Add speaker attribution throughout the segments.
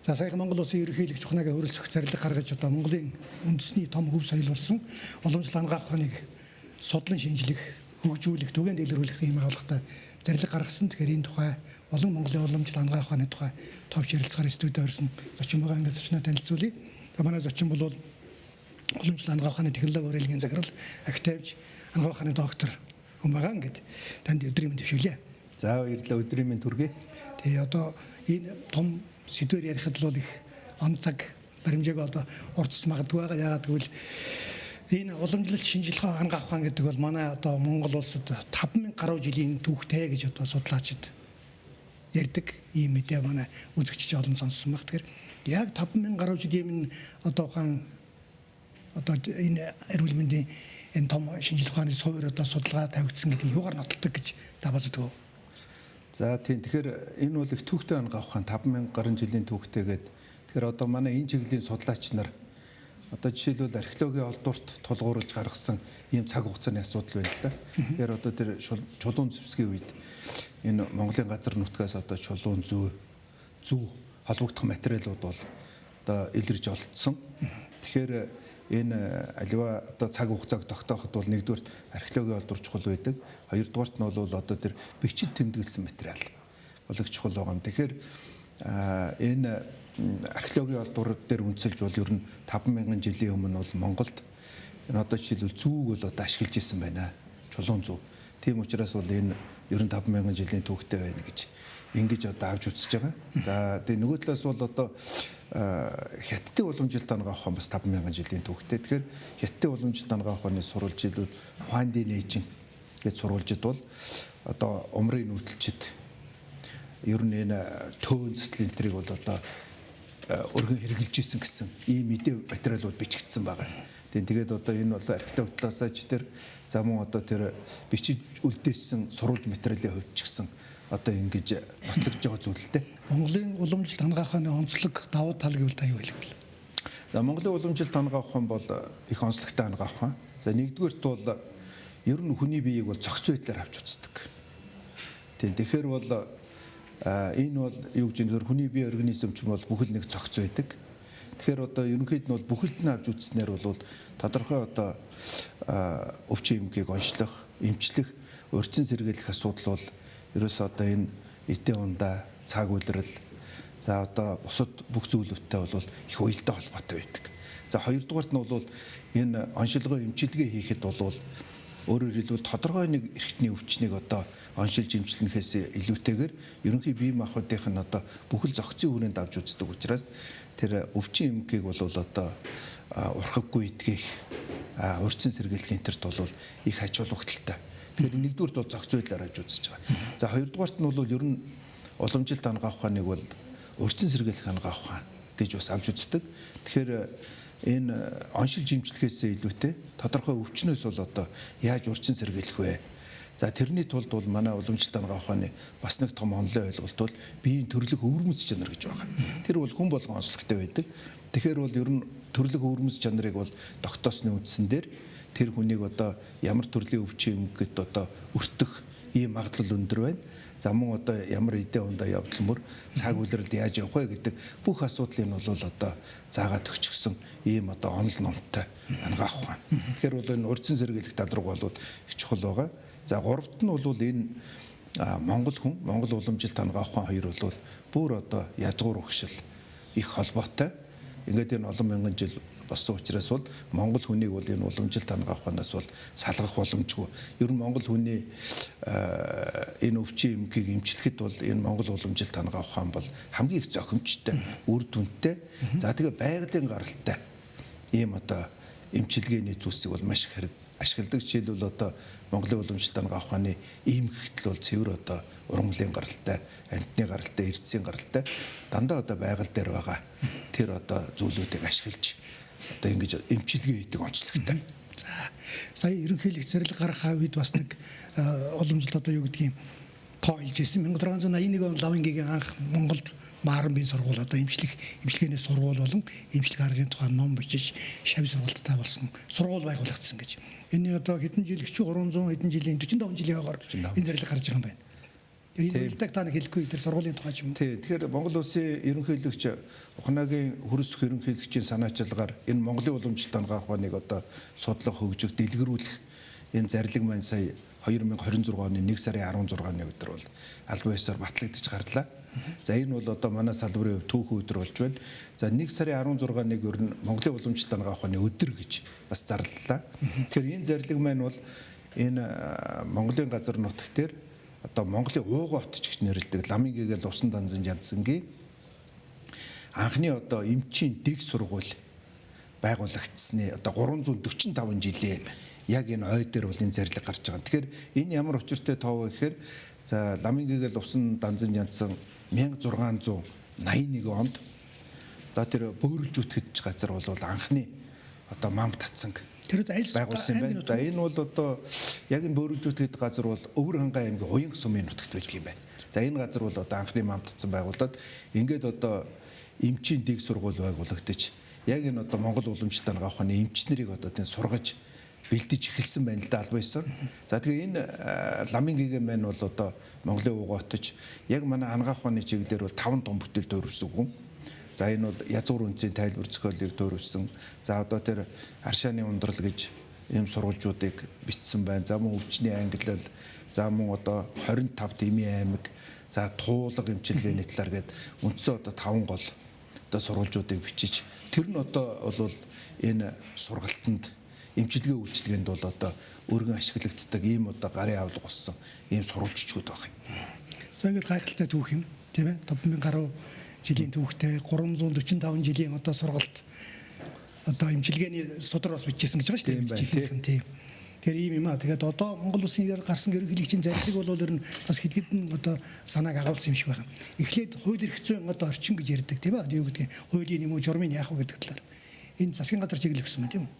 Speaker 1: За саяхан Монгол Улсын ерөнхийлөгч ухнаага хөрөлсөх зарлиг гаргаж одоо Монголын үндэсний том хөв соёл болсон уламжлал хангаах ухааныг судлан шинжлэх, хөгжүүлэх, түгээн дэлгэрүүлэх юм агуулгатай зарлиг гаргасан. Тэгэхээр энэ тухай олон Монголын уламжлал хангаах ухааны тухай товч ярилцахаар студид орсон зочин байгаа. Ингээд зочноо танилцуулъя. Манай зочин бол уламжлал хангаах ухааны технологи урлагийн захирал, академич, хангаах ухааны доктор хүн байгаа. Ингээд танд өдрийн мэнд төвшүүлье.
Speaker 2: За баярлалаа, өдрийн мэнд хүргэе.
Speaker 1: Тэгээ одоо энэ том сэдвээр ярихад л их он цаг баримжааг одоо урдч магадгүй байгаа. Яагаад гэвэл энэ уламжлалт шинжилгээ хангаах ухаан гэдэг бол манай одоо Монгол улсад 5000 гаруй жилийн түүхтэй гэж одоо судлаачид ярьдаг. Ийм мэдээ манай үзэгчч олон сонссон баг. Тэгэхээр яг 5000 гаруй жилийн одоо ухаан одоо энэ эрүүл мэндийн энэ том шинжилгээ ухааны суур одоо судалгаа тавигдсан гэдэг юугаар нотолдог гэж та боддог.
Speaker 2: За тийм. Тэгэхээр энэ бол их түүхтэй хангаах ухаан 5000 гаруй жилийн түүхтэйгээд тэгэхээр одоо манай энэ чиглэлийн судлаач нар одоо жишээлбэл археологийн олдурт тулгуурлаж гаргасан ийм цаг хугацааны асуудал байна л да. Тэгэхээр одоо тэр чулуун зэвсгийн үед энэ Монголын газар нутгаас одоо чулуун зүү холбогдох материалууд бол одоо илэрж олдсон. Тэгэхээр энэ аливаа одоо цаг хугацааг тогтооход бол нэгдүгээр археологийн олдур чухал байдаг. Хоёрдугаарт нь бол одоо тэр бичид тэмдэглэсэн материал болох чухал байгаа юм. Тэгэхээр энэ археологийн олдур дээр үнэлж бол ер нь 5000 жилийн өмнө бол Монголд энэ одоо жишээлбэл зүүг бол одоо ашиглаж исэн байна. Чулуун зүү. Тийм учраас бол энэ ер нь 5000 жилийн түүхтэй байна гэж ингэж одоо авч үзэж байгаа. За тэгээ нөгөө талаас бол одоо хятадын уламжлалт хангаах ухаан бас 5000 жилийн түүхтэй. Тэгэхээр хятадын уламжлалт хангаах ухааны сурвалжилууд Хуанди Нэжин гэж сурвалжид бол одоо умрын нүүдэлчид ер нь энэ төөн заслын энтрийг бол одоо өргөн хэрэгжилж исэн гэсэн ийм мэдээ материалууд бичигдсэн байгаа. Тэгээд одоо энэ бол археологи талаасаа ч тэр за мөн одоо тэр бичиж үлдээсэн сурвалж материалын хувьд ч гэсэн одоо ингэж нотлогдож байгаа зүйлтэй.
Speaker 1: Монголын уламжлалт хангаах ухааны онцлог давуу тал гэвэл та юу хэлэх вэ?
Speaker 2: За Монголын уламжлалт хангаах ухаан бол их онцлогтой хангаах ухаан. За нэгдүгээрт бол ер нь хүний биеийг бол зохиц байдлаар авч үздэг. Тэгэхээр бол энэ бол юу гэж нэр хүний бие организм ч юм бол бүхэл нэг зохиц байдаг. Тэгэхээр одоо ерөнхийд нь бол бүхэлд нь авч үзснээр бол тодорхой одоо өвчин эмгээг онцлох, эмчлэх, урьдчилан сэргийлэх асуудал бол ерөөсөө одоо энэ эдийн ундаа, цаг үйлрэл за одоо бусад бүх зүйлүүдтэй бол их уялдаа холбоотой байдаг. За хоёрдугаарт нь бол энэ оншилгоо эмчилгээ хийхэд бол өөрөөр хэлбэл тодорхой нэг эрхтний өвчнийг одоо оншилж эмчлэнэхээс илүүтэйгээр ерөнхий бие махбодынх нь одоо бүхэл зохицын хүрээнд авч үздэг учраас тэр өвчин эмгээг бол одоо урхаггүй идгэх, урьдчилан сэргийлэх энтерт бол их ач холбогдолтой. Тэгэхээр нэгдүгээрт бол зохиц байдлаар авч үзэж байгаа. За хоёрдугаарт нь бол ер нь уламжлалт хангаах ухааныг бол урьдчилан сэргийлэх хангаах ухаан гэж бас авч үздэг. Тэгэхээр энэ оншилж эмчлэхээс илүүтэй тодорхой өвчнөөс бол одоо яаж урьдчилан сэргийлэх вэ? За тэрний тулд бол манай уламжлалт хангаах ухааны бас нэг том онлын ойлголт бол биеийн төрлөх өвөрмөц чанар гэж байгаа. Тэр бол хүн болгон онцлогтой байдаг. Тэгэхээр бол ер нь төрлөх өвөрмөц чанарыг бол тогтоосны үндсэн дээр тэр хүнийг одоо ямар төрлийн өвчин эмгэд одоо өртөх ийм магадлал өндөр байна. За мөн одоо ямар эдийн ундаа явдал мөр цаг үйлрэлд яаж явах вэ гэдэг бүх асуудлыг нь бол одоо заагаад өгчихсөн ийм одоо онол номтой хангаах ухаан. Тэгэхээр бол энэ урьдчилан сэргийлэх тал руу бол их чухал байгаа. За гуравт нь бол энэ Монгол уламжлалт хангаах ухаан хоёр бол бүр одоо язгуур өгшил их холбоотой. Ингээд энэ олон мянган жил болсон учраас бол монгол хүнийг бол энэ уламжлалт хангаах ухаанаас бол салгах боломжгүй. Ер нь монгол хүний энэ өвчин эмгээг эмчлэхэд бол энэ монгол уламжлалт хангаах ухаан бол хамгийн их зохимжтой, үр дүнтэй. За тэгээ байгалийн гаралтай ийм одоо эмчилгээний зүйлсийг бол маш их ашигладаг. Жишээлбэл одоо Монголын уламжлалт хангаах ухааны иймгэгтэл бол цэвэр одоо ургамлын гаралтай, амьтны гаралтай, эрдэсийн гаралтай дандаа одоо байгаль дээр байгаа тэр одоо зүйлүүдийг ашиглаж одоо ингэж эмчилгээ хийдэг онцлогтой.
Speaker 1: За сая ерөнхийлөгч зарлиг гаргахаа үед бас нэг уламжлалт одоо юу гэдгийг тоо хэлж ирсэн. 1681 он Лавингийн анх Монголд Мааран бие сургууль одоо эмчилгээний сургууль болон эмчилгээ аргын тухай ном бичиж шавь сургуульттай болсон сургууль байгуулагдсан гэж. Энэ одоо хэдэн жил 300 хэдэн жилийн 45 жилийн хойгоор энэ зарлиг гарч байгаа юм байна. Тэр энэ үйлдэл та нэг хэлэхгүй тэр сургуулийн тухай ч юм уу.
Speaker 2: Тий. Тэгэхээр Монгол Улсын ерөнхийлөгч Уханагийн хөрөсөх ерөнхийлөгчийн санаачилгаар энэ Монголын уламжлалт хангах ухааныг одоо судлах, хөгжих, дэлгэрүүлэх энэ зарлиг маань сая 2026 оны 1 сарын 16-ны өдөр бол албан ёсоор батлагдаж гарлаа. За энэ бол одоо манай салбарын хувьд түүхэн өдөр болж байна. За 1 сарын 16-ныг ер нь Монголын уламжлалт хангах ухааны өдөр гэж бас зарлалаа. Тэгэхээр энэ зарлиг маань бол энэ Монголын газар нутаг дээр одоо Монголын ууган хот ч гэж нэрлэдэг Ламын гэгээл усан данзан янзангийн анхны одоо эмчийн дэг сургууль байгуулагдсны одоо 345 жилийн яг энэ ой дээр бол энэ зарлиг гарч байгаа. Тэгэхээр энэ ямар учиртай тоо вэ гэхээр за Ламын гэгээл усан данзан янзан 1681 онд одоо тэр бөөрөлж үтгэж газар бол анхны одоо мам татсанг
Speaker 1: Тэр аль
Speaker 2: байгуулсан байна. За энэ бол одоо яг энэ бөөрөлжүүлэхэд газар бол Өвөр хангай аймгийн Уянга сумын нутагт байж юм байна. За энэ газар бол одоо анхны мамтцсан байгуулад ингээд одоо эмчийн дэг сургууль байгуулагдаж яг энэ одоо Монгол уламжлалт хангах ухааны эмч нарыг одоо тийм сургаж бэлдэж эхэлсэн байна л да албан ёсоор. За тэгээ энэ Ламын гэгээ маань бол одоо Монголын ууган хотож яг манай хангах ухааны чиглэлээр бол 5 том бүтээл төрөвсөн хүн. За энэ бол язгуур үнцийн тайлбар зохиолыг төрөвсөн. За одоо тэр Аршааны ундрал гэж ийм сурвалжуудыг бичсэн байна. За мөн өвчний ангилал, за мөн одоо 25 дэмий аймаг, за туулга эмчилгээний талаар гээд үндсээ одоо 5 гол одоо сурвалжуудыг бичиж тэр нь одоо бол энэ сургалтанд эмчилгээ үйлчилгээнд бол одоо өргөн ашиглагддаг ийм одоо гарын авлага болсон ийм сурвалжчуд байх юм.
Speaker 1: За ингээд гайхалтай түүх юм тийм ээ 5000 гаруй жилийн түүхтэй 345 жилийн одоо сургалт одоо эмчилгээний судраас бичсэн гэж байгаа шүү дээ. Тийм. Тэгэхээр ийм юм аа. Тэгээд одоо Монгол Улсын гарсан ерөнхийлөгчийн зарлиг бол ер нь бас хэд одоо санааг агуулсан юм шиг байна. Эхлээд хууль эрх зүйн одоо орчин гэж ярьдаг тийм ээ. Юу гэдгийг хуулийн юм уу журмын яах вэ гэдэг талаар. Энэ засгийн газар чиглэлсэн юм тийм үү?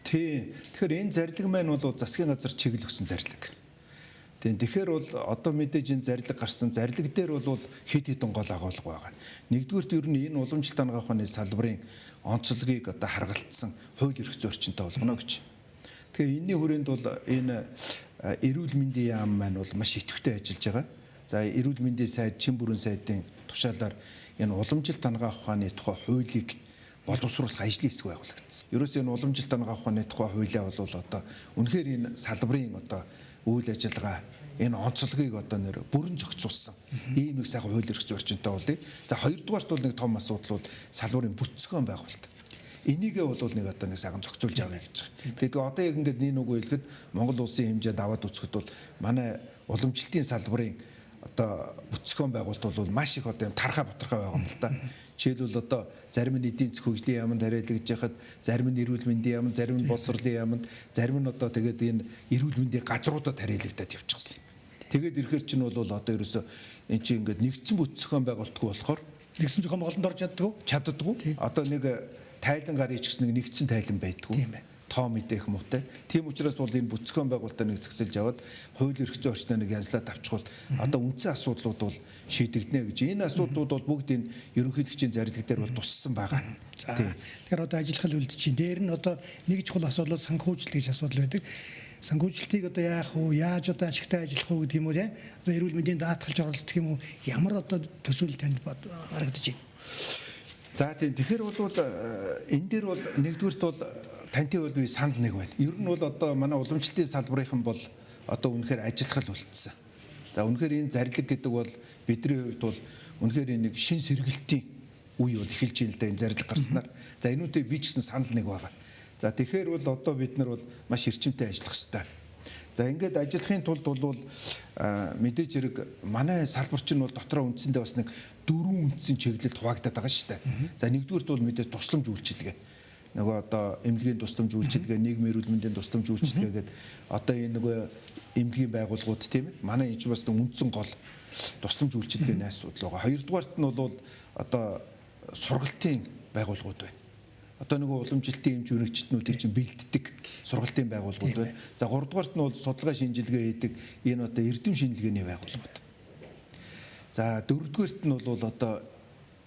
Speaker 2: Тий. Тэгэхээр энэ зарлиг маань бол засгийн газар чиглэлсэн зарлиг. Тэгэхээр бол одоо мэдээж энэ зарлиг гарсан зарлиг дээр бол хэд хэдэн гол агуулга байгаа. Нэгдүгürt ер нь энэ уламжлалт хангах ухааны салбарын онцлогийг одоо харгалцсан хууль эрх зүйн орчинтой болгоно гэж. Тэгэхээр энэний хүрээнд бол энэ эрүүл мэндийн яам маань бол маш идэвхтэй ажиллаж байгаа. За эрүүл мэндийн сайд, чин бүрэн сайдын тушаалаар энэ уламжлалт хангах ухааны тухай хуулийг боловсруулах ажлын хэсэг байгуулагдсан. Ерөөсөө энэ уламжлалт хангах ухааны тухай хуулиа бол одоо үнэхээр энэ салбарын одоо үйл ажиллагаа энэ онцлогийг одоо нэр бүрэн зохицуулсан ийм нэг сайхан хууль эрх зүйн орчинтой болъё. За хоёрдугаарт бол нэг том асуудал бол салбарын бүтэцгэн байгуулалт. Энийгээ бол нэг одоо нэг сайхан зохицуулж авъя гэж байгаа. Тэгээд одоо яг ингээд нэг үг хэлэхэд Монгол улсын хэмжээнд аваад үзэхэд бол манай уламжлалтын салбарын одоо бүтэцгэн байгуулалт бол маш их одоо юм тархаа батархаа байгаа юм л да. Жишээлбэл одоо зарим нь эдийн засгийн хөгжлийн яамд хариалагдж яхад, зарим нь эрүүл мэндийн яамд, зарим нь боловсролын яамд, зарим нь одоо тэгээд энэ эрүүл мэндийн газруудад хариалагдаад явчихсан. Тэгээд ирэхэр чинь бол одоо ерөөсөө эн чинь ингээд нэгдсэн бүтэцгэн байгуулалтгүй болохоор
Speaker 1: нэгсэн зохион байгуулалтанд орж
Speaker 2: чаддаггүй. Одоо нэг тайлан гарын ч гэсэн нэгдсэн тайлан байдгүй. Тоо мэдээх муутай. Тийм учраас бол энэ бүтэцгэн байгуулалтаа нэг згсэлж аваад хууль эрх зүйн орчноо нэг янзлаад авчихвал одоо үндсэн асуудлууд бол шийдэгдэнэ гэж. Энэ асуудлууд бол бүгд энэ ерөнхийлөгчийн зарлиг дээр бол туссан байгаа.
Speaker 1: Тэгэхээр одоо ажиллах үйлдэл чинь дээр нь одоо нэг чухал асуудал санхүүжилт гэж асуудал байдаг. Санхүүжилтийг одоо яах вэ? Яаж одоо ашигтай ажиллах вэ гэдэг юм уу те? Одоо эрүүл мэндийн даатгалж оролцдог юм уу? Ямар одоо төсөөлөл танд харагдаж байна?
Speaker 2: За тийм. Тэгэхээр бол энэ дээр бол нэгдүгürt бол таньтын бол би санал нэг байна. Ер нь бол одоо манай уламжлалтын салбарынхан бол одоо үнэхээр ажиллах л үлдсэн. За үнэхээр энэ зарлиг гэдэг бол бидний хувьд бол үнэхээр нэг шин сэргэлтийн үе бол эхэлж байна л да энэ зарлиг гарснаар. За энүүтэй би ч гэсэн санал нэг байгаа. За тэгэхээр бол одоо бид нар бол маш эрчимтэй ажиллах хэрэгтэй. За ингээд ажиллахын тулд бол мэдээж хэрэг манай салбарч нь бол дотроо үндсэндээ бас нэг 4 үндсэн чиглэлд хуваагдаад байгаа шүү дээ. За нэгдүгürt бол мэдээж тусламж үйлчилгээ. Нөгөө одоо эмнэлгийн тусламж үйлчилгээ, нийгмийн эрүүл мэндийн тусламж үйлчилгээ гэдэг одоо энэ нөгөө эмнэлгийн байгууллагууд тийм ээ. Манай энэ ч бас үндсэн гол тусламж үйлчилгээний асуудал байгаа. Хоёрдугаарт нь бол одоо сургалтын байгууллагууд байна. Одоо нөгөө уламжлалтын эмч үрэгчтнүүдийг чинь бэлддэг сургалтын байгууллагууд байна. За гуравдугаарт нь бол судалгаа шинжилгээ хийдэг энэ одоо эрдэм шинжилгээний байгууллагууд. За дөрөвдүгээрт нь бол одоо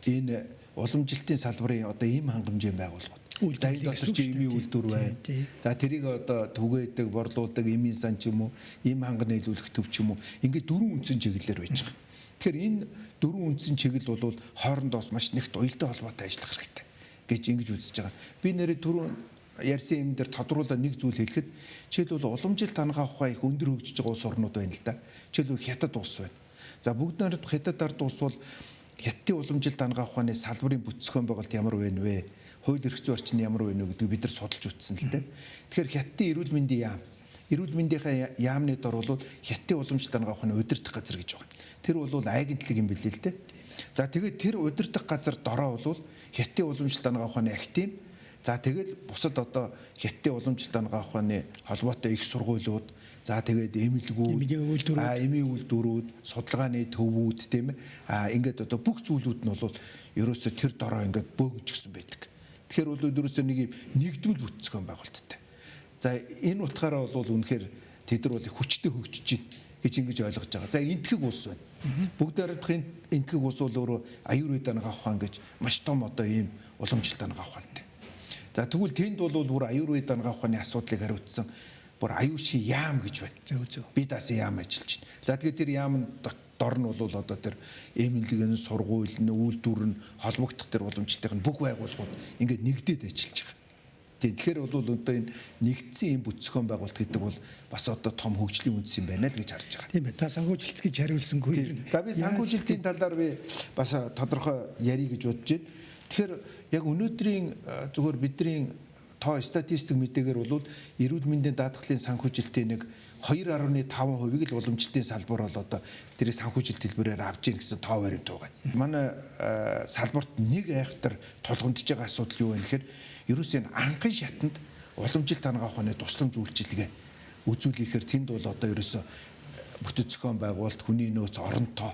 Speaker 2: энэ уламжлалтын салбарын одоо эм хангамжийн байгууллагууд. За энэ дотор чи эмийн үйлдвэр байна. За тэрийг одоо түгээдэг, борлуулдаг, эмийн сан ч юм уу, эм ханга нийлүүлэх төв ч юм уу. Ингээд дөрвөн үндсэн чиглэлээр байж байгаа. Тэгэхээр энэ дөрвөн үндсэн чиглэл бол хоорондоос маш нэгт уялдаа холбоотой ажиллах хэрэгтэй гэж ингэж үзэж байгаа. Би нэрээ түрүүн ярьсан юм дээр тодруулаад нэг зүйл хэлэхэд жишээлбэл уламжлалт хангах ухаан их өндөр хөгжиж байгаа улс орнууд байна л да. Жишээлбэл Хятад улс байна. За бүгд найрамд Хятад ард улс бол Хятадын уламжлалт хангах ухааны салбарын бүтцөхөн байгуулалт ямар байна вэ? Хууль эрх зүйн орчин ямар байна вэ гэдгийг бид нар судалж үзсэн л дээ. Тэгэхээр Хятадын эрүүл мэндийн яам, эрүүл мэндийнхээ яамны дор бол Хятадын уламжлалт хангах ухааны удирдах газар гэж байгаа. Тэр бол агентлаг юм билээ л дээ. За тэгээд тэр удирдах газар дороо бол Хятадын уламжлалт хангах ухааны актив. За тэгэл бусад одоо Хятадын уламжлалт хангах ухааны холбоотой их сургуулиуд, за тэгээд эмийн үйлдвэрүүд, судалгааны төвүүд тийм ээ. Ингээд одоо бүх зүйлүүд нь бол ерөөсө тэр дороо ингээд бөөгнчихсэн байдаг. Тэгэхээр бол ерөөсө нэг юм нэгдвэл бүтцгэн байгуулттай. За энэ утгаараа бол үнэхээр тэд нар бол хүчтэй хөгжиж байна гэж ингэж ойлгож байгаа. За энтхэг улс байна. Бүгд найрамдах энтхэг улс бол өөрөө аюурвед хангах ухаан гэж маш том одоо ийм уламжлалт хангах ухаантай. За тэгвэл тэнд бол бүр аюурвед хангах ухааны асуудлыг хариуцсан бүр аюуши яам гэж байна. Би даасан яам ажиллаж байна. За тэгээд тэр яам дор нь бол одоо тэр эмнэлгийн сургууль нь үйлдвэр нь холбогдох тэр уламжлалтын бүх байгууллагууд ингээд нэгдээд ажиллаж байгаа. Тэгэхээр бол одоо энэ нэгдсэн юм бүтцгэн байгуулалт гэдэг бол бас одоо том хөгжлийн үндэс юм байна л гэж харж байгаа.
Speaker 1: Тийм ээ. Та санхүүжилт гэж хариулсангүй.
Speaker 2: За би санхүүжилтийн талаар би бас тодорхой ярих гэж бодож байна. Тэгэхээр яг өнөөдрийн зөвхөн бидний тоо статистик мэдээгээр бол эрүүл мэндийн даатгалын санхүүжилтийн нэг 2.5%-ийг л уламжлалтын салбар бол одоо тэрийг санхүүжилт хэлбэрээр авч ийн гэсэн тоо баримт байгаа. Манай салбарт нэг айхтар тулгамдж байгаа асуудал юу вэ гэхээр ерөөсөө анхын шатанд уламжлалт хангах ухааны тусламж үйлчилгээ үзүүлэхээр тэнд бол одоо ерөөсөө бүтэц зохион байгуулалт, хүний нөөц, оронтой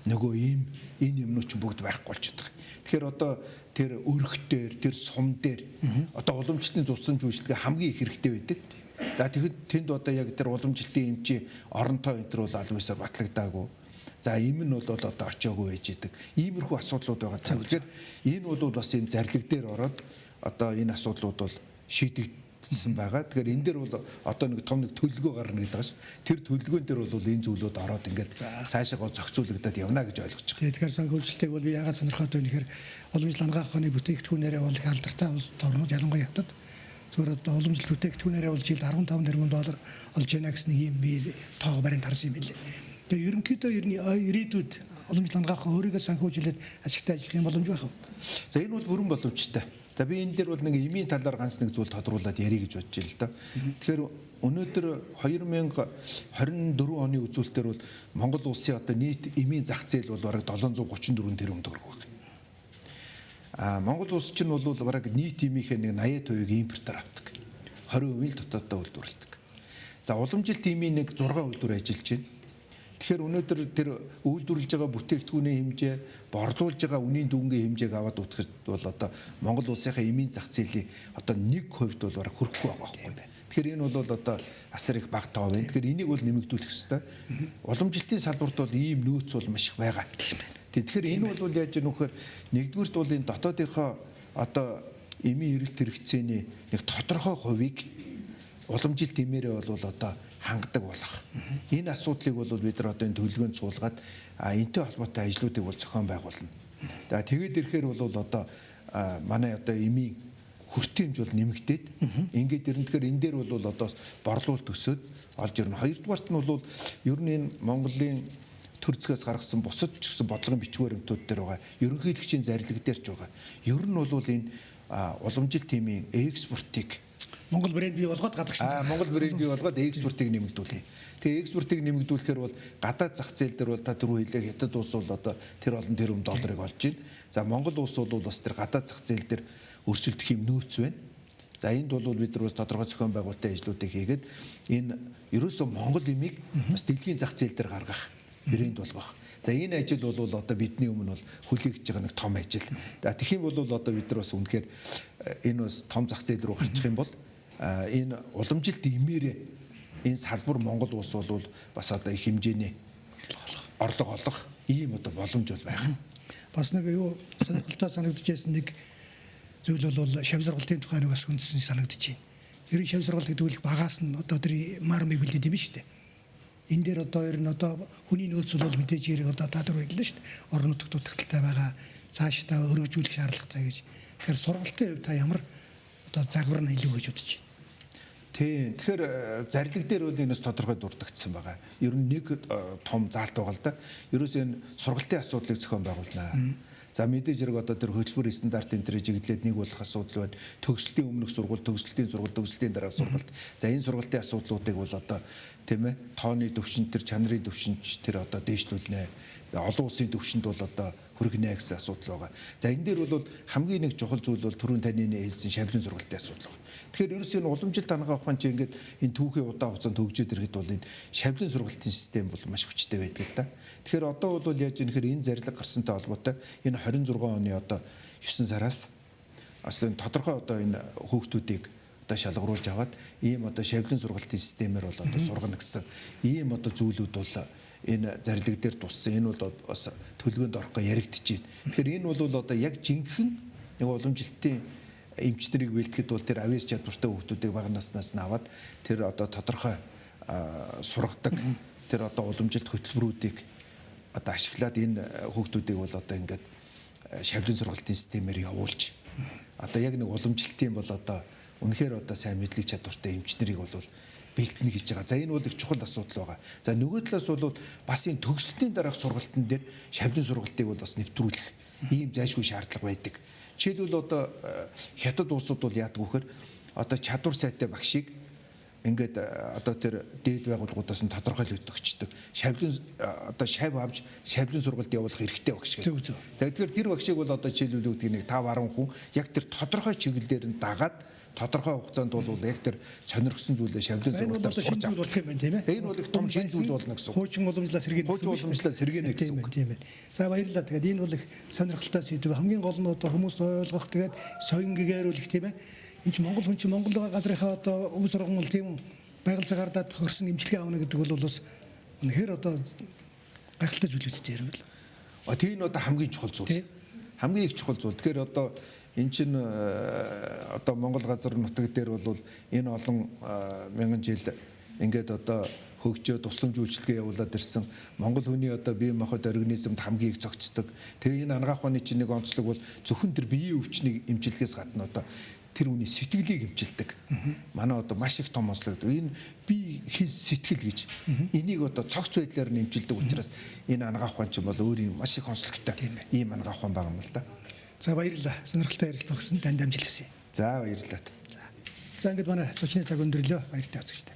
Speaker 2: нөгөө ийм энэ юмнууд ч бүгд байхгүй болчиход байгаа. Тэгэхээр одоо тэр өрх дээр, тэр сум дээр одоо уламжлалтын тусламж үйлчилгээ хамгийн их хэрэгтэй байдаг. За тэгэхэд тэнд одоо яг тэр уламжлалтын эмчийн оронтой энэ төр бол албаасаар батлагдаагүй. За ийм нь бол одоо очиагүй байж идэг. Иймэрхүү асуудлууд байгаа. Тэгэхээр энэ бол бас энэ зарлиг дээр ороод одоо энэ асуудлууд бол шийдэгдсэн байгаа. Тэгэхээр энэ дээр бол одоо нэг том нэг төлөвлөгөө гарна гэдэг байгаа шүү. Тэр төлөвлөгөөн дээр бол энэ зүйлүүд ороод ингээд цаашаа зохицуулагдаад явна гэж ойлгож байгаа.
Speaker 1: Тэгэхээр санхүүжилтийг бол би яагаад сонирхоод байна гэхээр уламжлалт хангах ухааны бүтээгдэхүүнээрээ бол их алдартай улс орнууд ялангуяа Хятад зүгээр одоо уламжлалт бүтээгдэхүүнээрээ бол жилд 15 тэрбум доллар олж яана гэсэн нэг юм би тоог баримт харсан юм билээ. Тэгэхээр ерөнхийдөө ирээдүйд уламжлалт хангах өөрийгөө санхүүжүүлээд ашигтай ажиллах юм боломж байх уу?
Speaker 2: За энэ бол бүрэн боломжтой. За би энэ дээр бол нэг эмийн талаар ганц нэг зүйл тодруулаад ярих гэж бодож байна л да. Тэгэхээр өнөөдөр 2024 оны үзүүлэлтээр бол Монгол улсын одоо нийт эмийн зах зээл бол бараг 734 тэрбум төгрөг байна. Монгол улс чинь бол бараг нийт эмийнхээ нэг 80%-ийг импортоор авдаг. 20% л дотооддоо үйлдвэрлэдэг. За уламжлалт эмийн нэг 6 үйлдвэр ажиллаж байна. Тэгэхээр өнөөдөр тэр үйлдвэрлэж байгаа бүтээгдэхүүний хэмжээ, борлуулж байгаа үнийн дүнгийн хэмжээг аваад үзэхэд бол одоо Монгол улсынхаа эмийн зах зээлийн одоо 1% бол бараг хүрэхгүй байгаа байхгүй. Тэгэхээр энэ бол одоо асар их бага тоо байна. Тэгэхээр энийг бол нэмэгдүүлэх ёстой. Уламжлалтын салбарт бол ийм нөөц бол маш их байгаа. Тэгэхээр энэ бол яаж нөхөр нэгдүгüрт бол энэ дотоодынхоо одоо эмийн эрэлт хэрэгцээний нэг тодорхой хувийг уламжлалт эмээрээ бол одоо хангадаг болох. Энэ асуудлыг бол бид нар одоо энэ төлөвлөгөөнд суулгаад энэтэй холбоотой ажлуудыг бол зохион байгуулна. За тэгээд ирэхээр бол одоо манай одоо эмийн хүртээмж бол нэмэгдээд ингээд тэгэхээр энэ дээр бол одоо борлуулалт өсөд олж ирнэ. Хоёрдугаарт нь бол ер нь энэ Монголын төр зэгээс гаргасан бусад ч гэсэн бодлогын бичиг баримтууд дээр байгаа. Ерөнхийлөгчийн зарлиг дээр ч байгаа. Ер нь бол энэ уламжлалт эмийн экспортыг
Speaker 1: Монгол брэнд бий болгоод гадагш.
Speaker 2: Монгол брэнд бий болгоод экспортыг нэмэгдүүлээ. Тэгээ экспортыг нэмэгдүүлэхээр бол гадаад зах зээл дээр бол та түрүү хэлээ Хятад улс бол одоо тэр олон тэрбум долларыг олж байна. За Монгол улс бол бас тэр гадаад зах зээл дээр өрсөлдөх юм нөөц байна. За энд бол бид нар бас тодорхой зохион байгуулалтын ажлуудыг хийгээд энэ ерөөсөө Монгол эмийг бас дэлхийн зах зээл дээр гаргах, брэнд болгох. За энэ ажил бол одоо бидний өмнө бол хүлээгдэж байгаа нэг том ажил. За тэгэх юм бол одоо бид нар бас үнэхээр энэ бас том зах зээл рүү гарчих юм бол энэ уламжлалт эмээрээ энэ салбар Монгол улс бол бас одоо их хэмжээний орлого олох ийм одоо боломж бол байна.
Speaker 1: Бас нэг юу сонирхолтой санагдчихсэн нэг зүйл бол шавь сургалтын тухай нэг бас үндсэн санагдаж байна. Ер нь шавь сургалт гэдэг үл багаас нь одоо тэр мармыг бэлдээд юм шүү дээ. Энэ дээр одоо ер нь одоо хүний нөөц бол мэдээж хэрэг одоо та нар хэллээ шүү дээ. Орон нутгад дутагдaltaй байгаа цааш та өргөжүүлэх шаардлагатай гэж. Тэгэхээр сургалтын хувьд та ямар одоо загвар нь илүү гэж бодож байна?
Speaker 2: Тийм. Тэгэхээр зарлиг дээр бол энэс тодорхой дурддагдсан байгаа. Ер нь нэг том заалт байгаа л да. Ерөөсөө энэ сургалтын асуудлыг зохион байгуулнаа. За мэдээж хэрэг одоо тэр хөтөлбөр стандарт энэ төрөж чиглэлд нэг болох асуудал байна. Төгсөлтийн өмнөх сургууль, төгсөлтийн сургууль, төгсөлтийн дараах сургалт. За энэ сургалтын асуудлуудыг бол одоо тийм ээ тооны төвшин тэр чанарын төвшинч тэр одоо дээшлүүлнэ. Олон улсын төвшөнд бол одоо хүргэнэ гэсэн асуудал байгаа. За энэ дээр бол хамгийн нэг чухал зүйл бол түрүүн таны хэлсэн шавлын сургалтын асуудал байна. Тэгэхээр ерөөсөө энэ уламжлалт тангаа ухаан чи ингээд энэ түүхийн удаан хугацаанд хөгжөөд ирэхэд бол энэ шавлын сургалтын систем бол маш хүчтэй байдаг л да. Тэгэхээр одоо бол яаж юм нэхэр энэ зарлиг гарсантай холбоотой энэ 26 оны одоо 9 сараас энэ тодорхой одоо энэ хүүхдүүдийг одоо шалгаруулж аваад ийм одоо шавлын сургалтын системээр бол одоо сургана гэсэн ийм одоо зүйлүүд бол энэ зарлиг дээр туссан. Энэ бол бас төлөвлөгөөнд орохгүй яригдчихээн. Тэгэхээр энэ бол одоо яг жинхэнэ нэг уламжлалтын эмчнэрийг бэлтгэхэд бол тэр авьяас чадвартай хүүхдүүдийг бага наснаас нь аваад тэр одоо тодорхой сургадаг тэр одоо уламжлалт хөтөлбөрүүдийг одоо ашиглаад энэ хүүхдүүдийг бол одоо ингээд шавлын сургалтын системээр явуулж одоо яг нэг уламжлалтын бол одоо үнэхээр одоо сайн мэдлэг чадвартай эмчнэрийг бол бэлтэнэ гэж байгаа. За энэ бол их чухал асуудал байгаа. За нөгөө талаас бол бас энэ төгсөлтийн дараах сургалтын дээр шавлын сургалтыг бол бас нэвтрүүлэх ийм зайлшгүй шаардлага байдаг. Жишээлбэл одоо хятад улсууд бол яадаг вөхөр одоо чадвар сайтай багшийг ингээд одоо тэр дээд байгууллагуудаас нь тодорхойлогддог өгчдөг. Шавлын одоо шав авч шавлын сургалт явуулах хэрэгтэй багш гэдэг. За тэгэхээр тэр багшийг бол одоо жишээлбэл үүдгийг нэг 5-10 хүн яг тэр тодорхой чиглэлээр нь дагаад тодорхой хугацаанд бол яг тэр сонирхсан зүйлээ шавлын сургалтаар сурч авах
Speaker 1: болох юм байна тийм ээ.
Speaker 2: Энэ бол их том шин зүйл болно гэсэн.
Speaker 1: Хуучин уламжлалаа сэргийнэ.
Speaker 2: Хуучин уламжлалаа сэргийнэ гэсэн үг.
Speaker 1: Тийм ээ. За баярлалаа. Тэгээд энэ бол их сонирхолтой сэдв. Хамгийн гол нь одоо хүмүүс ойлгох тэгээд соён гэгээрүүлэх тийм ээ. Энд чинь Монгол хүн чинь Монгол газрынхаа одоо өв сургамал тийм байгаль цагаардаад хөрсөн имчилгээ авна гэдэг бол бас үнэхээр одоо гайхалтай зүйл үстэй юм байна.
Speaker 2: Тийм одоо хамгийн чухал зүйл. Хамгийн их чухал зүйл. Тэгэхээр одоо эн чинь одоо Монгол газар нутаг дээр бол энэ олон мянган жил ингээд одоо хөгжөө тусламж үйлчилгээ явуулаад ирсэн Монгол хүний одоо бие махбод организмд хамгийн их зохицдог. Тэгээ энэ анагаах ухааны чинь нэг онцлог бол зөвхөн тэр биеийн өвчнийг эмчилгээс гадна одоо тэр үний сэтгэлийг эмчилдэг. Манай одоо маш их том онцлог. Энэ бие хэл сэтгэл гэж энийг одоо цогц байдлаар нь эмчилдэг учраас энэ анагаах ухаан чинь бол өөрийн маш их онцлогтой ийм анагаах ухаан байгаа юм л да.
Speaker 1: За баярлалаа. Сонирхолтой ярилцлага өгсөн танд амжилт хүсье.
Speaker 2: За баярлалаа.
Speaker 1: За ингээд манай зочны цаг өндөрлөө баяртай үзэгчтэй.